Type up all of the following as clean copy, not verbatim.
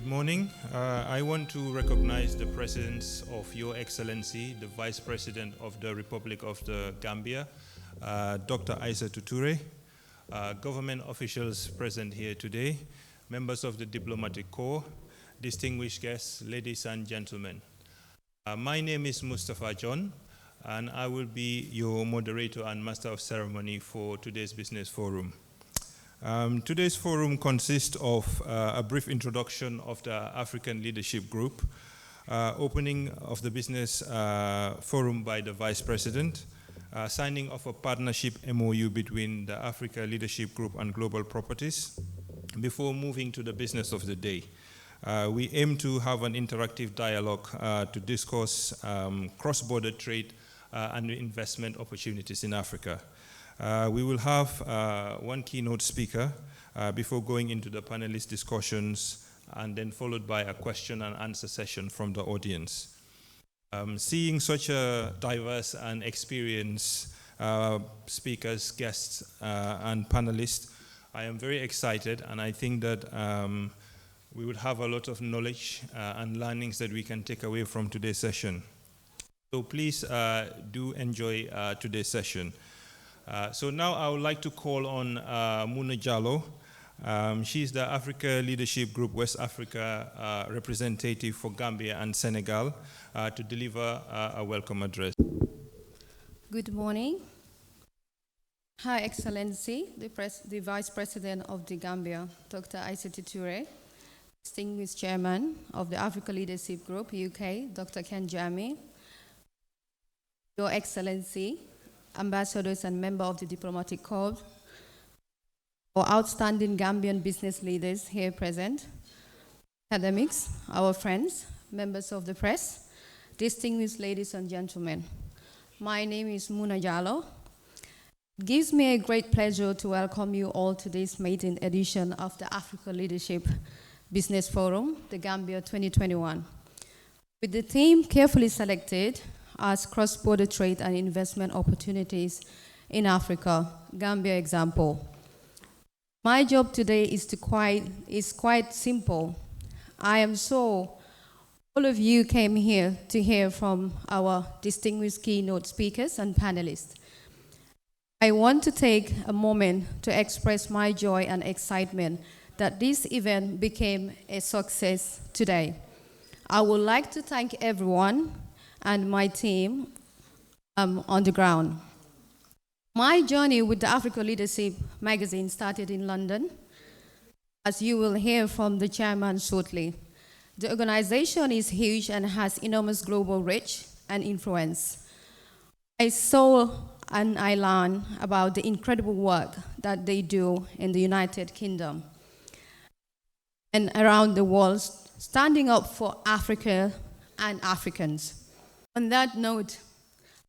Good morning. I want to recognize the presence of Your Excellency, the Vice President of the Republic of the Gambia, Dr. Aissatou Touré, government officials present here today, members of the Diplomatic Corps, distinguished guests, ladies and gentlemen. My name is Mustafa John, and I will be your moderator and master of ceremony for today's business forum. Today's forum consists of a brief introduction of the African Leadership Group, opening of the business forum by the Vice President, signing of a partnership MOU between the Africa Leadership Group and Global Properties, before moving to the business of the day. We aim to have an interactive dialogue to discuss cross-border trade and investment opportunities in Africa. We will have one keynote speaker before going into the panelist discussions, and then followed by a question and answer session from the audience. Seeing such a diverse and experienced speakers, guests, and panelists, I am very excited, and I think that we would have a lot of knowledge and learnings that we can take away from today's session. So please do enjoy today's session. So now I would like to call on Muna Jallow. She's the Africa Leadership Group West Africa representative for Gambia and Senegal to deliver a welcome address. Good morning. Her Excellency, the Vice President of the Gambia, Dr. Aissatou Touré, distinguished Chairman of the Africa Leadership Group, UK, Dr. Ken Jami, Your Excellency, ambassadors and members of the Diplomatic Corps, our outstanding Gambian business leaders here present, academics, our friends, members of the press, distinguished ladies and gentlemen. My name is Muna Jallow. It gives me a great pleasure to welcome you all to this maiden edition of the Africa Leadership Business Forum, the Gambia 2021. With the theme carefully selected as cross-border trade and investment opportunities in Africa, Gambia example. My job today is quite simple. I am sure all of you came here to hear from our distinguished keynote speakers and panelists. I want to take a moment to express my joy and excitement that this event became a success today. I would like to thank everyone and my team on the ground. My journey with the Africa Leadership magazine started in London, as you will hear from the chairman shortly. The organization is huge and has enormous global reach and influence. I saw and I learned about the incredible work that they do in the United Kingdom and around the world, standing up for Africa and Africans. On that note,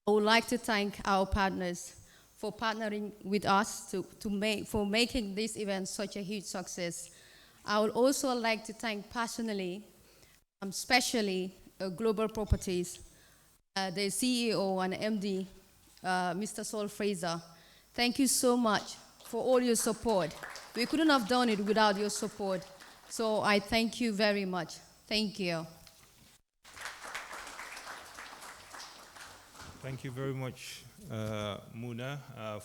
I would like to thank our partners for partnering with us for making this event such a huge success. I would also like to thank personally, especially Global Properties, the CEO and MD, Mr. Saul Fraser. Thank you so much for all your support. We couldn't have done it without your support. So I thank you very much. Thank you. Thank you very much, Muna,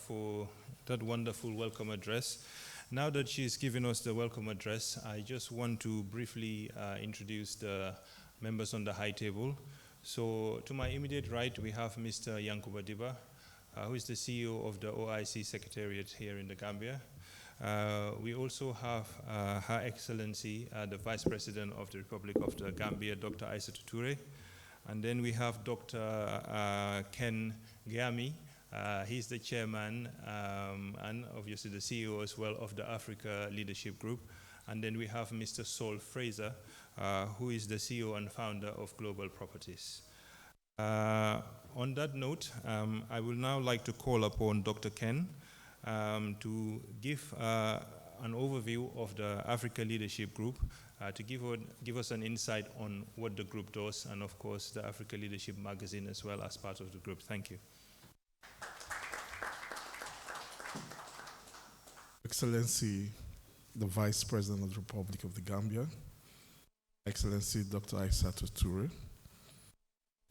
for that wonderful welcome address. Now that she's given us the welcome address, I just want to briefly introduce the members on the high table. So to my immediate right, we have Mr. Yankuba Diba, who is the CEO of the OIC Secretariat here in the Gambia. We also have Her Excellency, the Vice President of the Republic of the Gambia, Dr. Aissatou Touré. And then we have Dr. Ken Jami. He's the chairman and obviously the CEO as well of the Africa Leadership Group. And then we have Mr. Saul Fraser, who is the CEO and founder of Global Properties. On that note, I will now like to call upon Dr. Ken to give an overview of the Africa Leadership Group, to give us an insight on what the group does, and of course the Africa Leadership magazine as well as part of the group. Thank you. Excellency, the Vice President of the Republic of the Gambia, Excellency Dr. Aissatou Toure,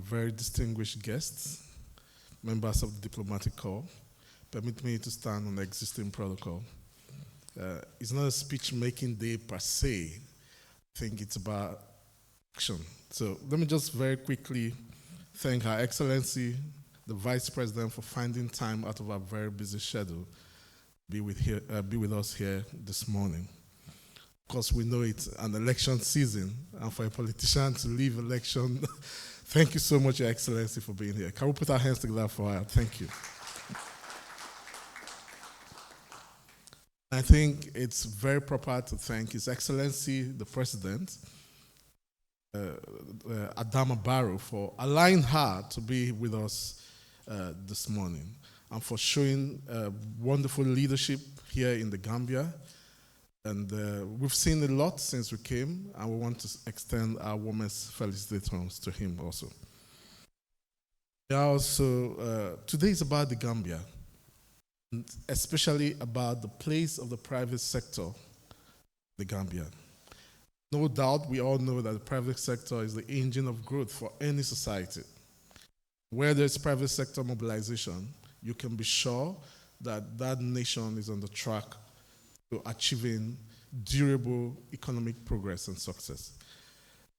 very distinguished guests, members of the diplomatic corps, permit me to stand on the existing protocol. It's not a speech-making day per se. I think it's about action. So let me just very quickly thank Her Excellency, the Vice President, for finding time out of our very busy schedule be with us here this morning. Of course, we know it's an election season, and for a politician to leave election, thank you so much, Your Excellency, for being here. Can we put our hands together for her? Thank you. I think it's very proper to thank His Excellency, the President, Adama Barrow, for allowing her to be with us this morning and for showing wonderful leadership here in the Gambia. And we've seen a lot since we came, and we want to extend our warmest felicitations to him also. Today is about the Gambia, and especially about the place of the private sector in the Gambia. No doubt, we all know that the private sector is the engine of growth for any society. Where there's private sector mobilization, you can be sure that that nation is on the track to achieving durable economic progress and success.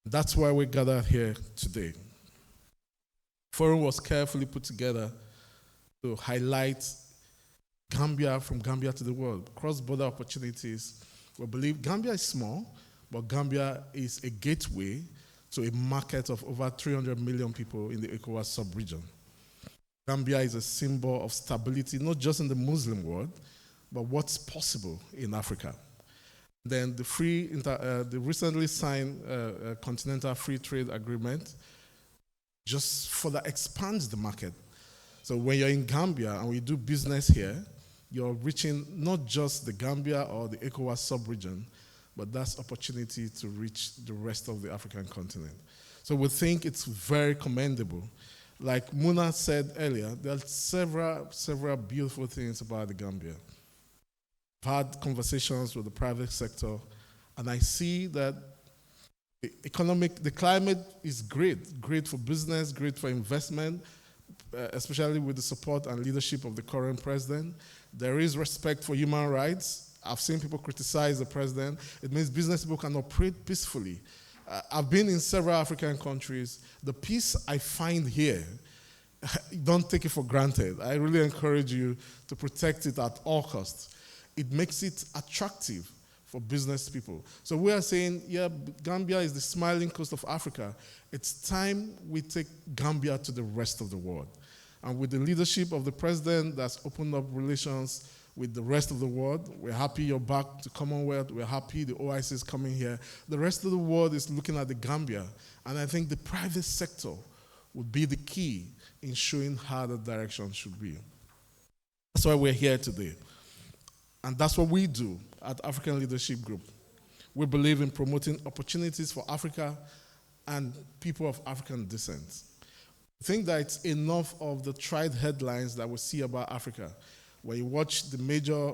That's why we're gathered here today. The forum was carefully put together to highlight Gambia, from Gambia to the world, cross-border opportunities. We believe Gambia is small, but Gambia is a gateway to a market of over 300 million people in the ECOWAS sub-region. Gambia is a symbol of stability, not just in the Muslim world, but what's possible in Africa. Then the recently signed Continental Free Trade Agreement just further expands the market. So when you're in Gambia and we do business here, you're reaching not just the Gambia or the ECOWAS sub-region, but that's opportunity to reach the rest of the African continent. So we think it's very commendable. Like Muna said earlier, there are several beautiful things about the Gambia. I've had conversations with the private sector, and I see that the climate is great for business, great for investment, especially with the support and leadership of the current president. There is respect for human rights. I've seen people criticize the president. It means business people can operate peacefully. I've been in several African countries. The peace I find here, don't take it for granted. I really encourage you to protect it at all costs. It makes it attractive for business people. So we are saying, yeah, Gambia is the smiling coast of Africa. It's time we take Gambia to the rest of the world. And with the leadership of the president that's opened up relations with the rest of the world, we're happy you're back to Commonwealth. We're happy the OIC is coming here. The rest of the world is looking at the Gambia. And I think the private sector would be the key in showing how the direction should be. That's why we're here today. And that's what we do at African Leadership Group. We believe in promoting opportunities for Africa and people of African descent. I think that it's enough of the tried headlines that we see about Africa. When you watch the major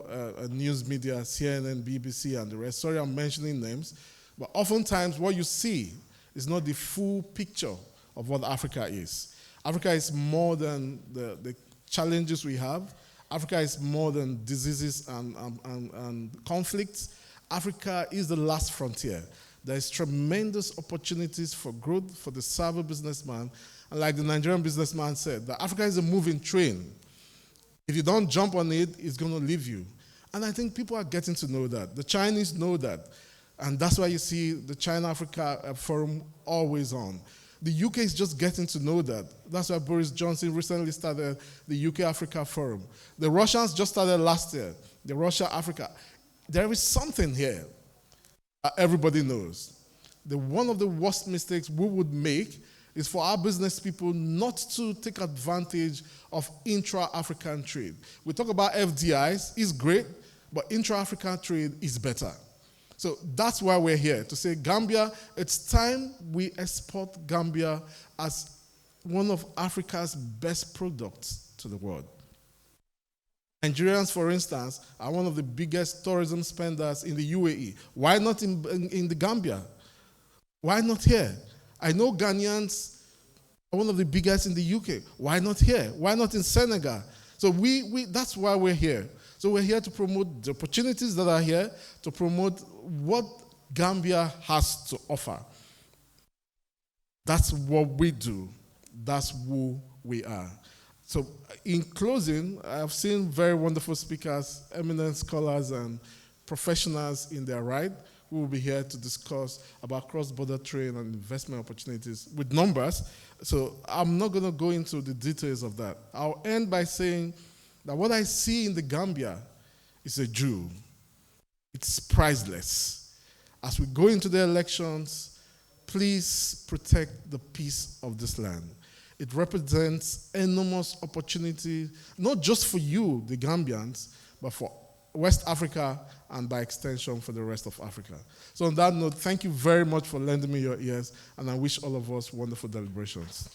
news media, CNN, BBC, and the rest, sorry I'm mentioning names, but oftentimes what you see is not the full picture of what Africa is. Africa is more than the challenges we have. Africa is more than diseases and conflicts. Africa is the last frontier. There is tremendous opportunities for growth for the savvy businessman. And like the Nigerian businessman said, that Africa is a moving train. If you don't jump on it, it's going to leave you. And I think people are getting to know that. The Chinese know that. And that's why you see the China-Africa Forum always on. The UK is just getting to know that. That's why Boris Johnson recently started the UK-Africa Forum. The Russians just started last year, the Russia-Africa. There is something here that everybody knows. One of the worst mistakes we would make is for our business people not to take advantage of intra-African trade. We talk about FDIs, it's great, but intra-African trade is better. So that's why we're here, to say Gambia, it's time we export Gambia as one of Africa's best products to the world. Nigerians, for instance, are one of the biggest tourism spenders in the UAE. Why not in the Gambia? Why not here? I know Ghanaians are one of the biggest in the UK. Why not here? Why not in Senegal? So that's why we're here. So we're here to promote the opportunities that are here, to promote what Gambia has to offer. That's what we do. That's who we are. So in closing, I've seen very wonderful speakers, eminent scholars and professionals in their right who will be here to discuss about cross-border trade and investment opportunities with numbers. So I'm not going to go into the details of that. I'll end by saying that what I see in the Gambia is a jewel. It's priceless. As we go into the elections, please protect the peace of this land. It represents enormous opportunity, not just for you, the Gambians, but for West Africa and by extension for the rest of Africa. So on that note, thank you very much for lending me your ears, and I wish all of us wonderful deliberations.